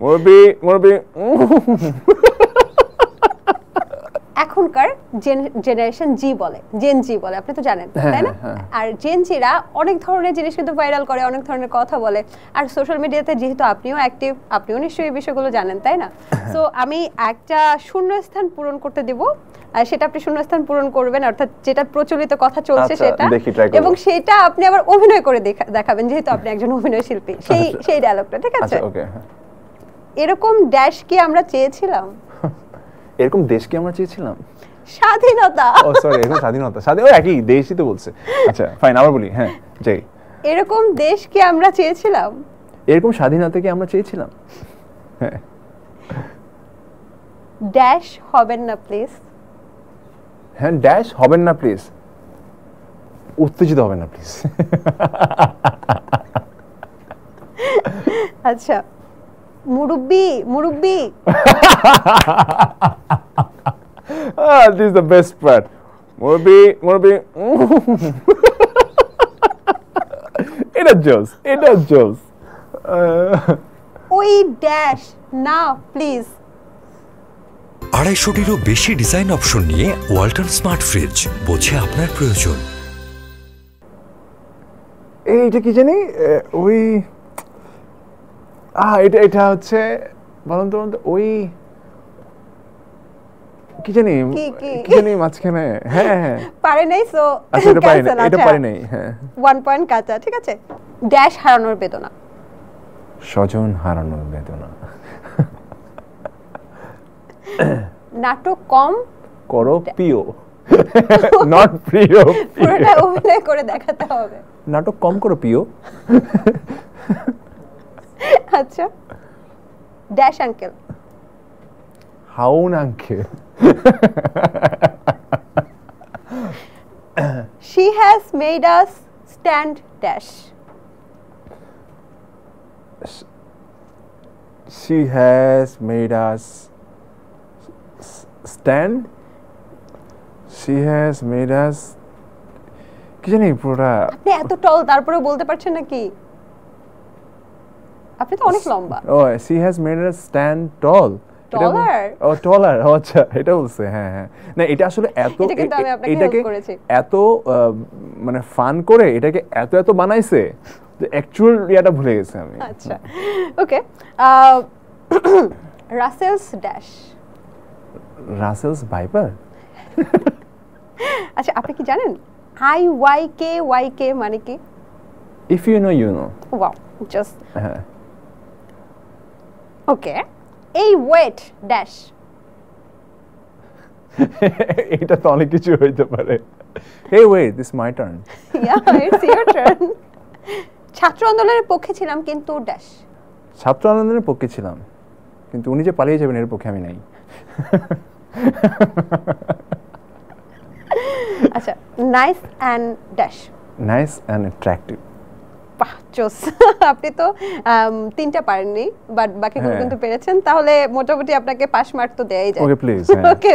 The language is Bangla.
মুরব্বি এখনকার জেনারেশন জেন জি বলে, আপনি তো জানেন তাই না? আর জেন জিরা অনেক ধরনের জিনিস কিন্তু ভাইরাল করে, অনেক ধরনের কথা বলে। আর সোশ্যাল মিডিয়াতে যেহেতু আপনিও অ্যাক্টিভ, আপনিও নিশ্চয়ই এই বিষয়গুলো জানেন তাই না? সো আমি একটা শূন্যস্থান পূরণ করতে দিব, আর সেটা আপনি শূন্যস্থান পূরণ করবেন, অর্থাৎ যেটা প্রচলিত কথা চলছে সেটা, এবং সেটা আপনি আবার অভিনয় করে দেখাবেন, যেহেতু আপনি একজন অভিনয় শিল্পী। সেই ডায়লগটা, ঠিক আছে? এরকম ড্যাশ কি আমরা চেয়েছিলাম? এরকম দেশ কি আমরা চেয়েছিলাম? স্বাধীনতা। ও সরি, এরকম স্বাধীনতা, ও একই দেশই তো বলছে। আচ্ছা ফাইন, আবার বলি। হ্যাঁ যাই। এরকম দেশ কি আমরা চেয়েছিলাম? এরকম স্বাধীনতা কি আমরা চেয়েছিলাম? হ্যাঁ। ড্যাশ হবেন না প্লিজ। হ্যাঁ, ড্যাশ হবেন না প্লিজ, উত্তেজিত হবেন না প্লিজ। আচ্ছা, মুরব্বি। This is the best part. মুরব্বি। এটা জোস। ওই ড্যাশ না প্লিজ। 250-টিরও বেশি ডিজাইন অপশন নিয়ে ওয়ালটন স্মার্ট ফ্রিজ, বোঝে আপনার প্রয়োজন। এইটা কি জানি, ওই এটা হচ্ছে, বলুন তো ওই কি জানি মাঝখানে। হ্যাঁ পারে নাই, সো এটা পারে নাই। হ্যাঁ, 1 পয়েন্ট কাঁচা, ঠিক আছে। ড্যাশ হারানোর বেদনা। স্বজন হারানোর বেদনা। নাটক কম করো প্রিয়, নট প্রিয়। পুরোটা অভিনয় করে দেখাতে হবে। নাটক কম করো প্রিয়। আচ্ছা, ড্যাশ আঙ্কেল। হাউন uncle. She has made us stand dash. She has made us stand. She has made us, কি জানি পুরোটা। আপনি এত টল তারপরে বলতে পারছেন নাকি? আপনি তো অনেক লম্বা। ও, she has made us stand tall. টলার। আচ্ছা, এটা বলছে। হ্যাঁ, না এটা আসলে এটাকে এত মানে ফান করে এটাকে এত বানাইছে যে অ্যাকচুয়াল ইয়াটা ভুলে গেছে আমি। আচ্ছা, ওকে। Russell's viper. আচ্ছা, আপনি কি জানেন IYK মানে কি? If you know you know. Wow, just. Okay, এই ওয়েট ড্যাশ। এটা তো অনেক কিছু হইতে পারে। Hey wait, this is my turn. Yeah, it's your turn. ছাত্র আন্দোলনের পক্ষে ছিলাম কিন্তু ড্যাশ। ছাত্র আন্দোলনের পক্ষে ছিলাম কিন্তু উনি যে পালিয়ে যাবেন এর পক্ষে আমি নাই। আচ্ছা, nice and dash. Nice and attractive. বাহ, জোস। আপনি তো 3টা পারেননি, বাট বাকিগুলো কিন্তু পেরেছেন। তাহলে মোটামুটি আপনাকে পাস মার্ক তো দেয়াই যায়। Okay please. ওকে।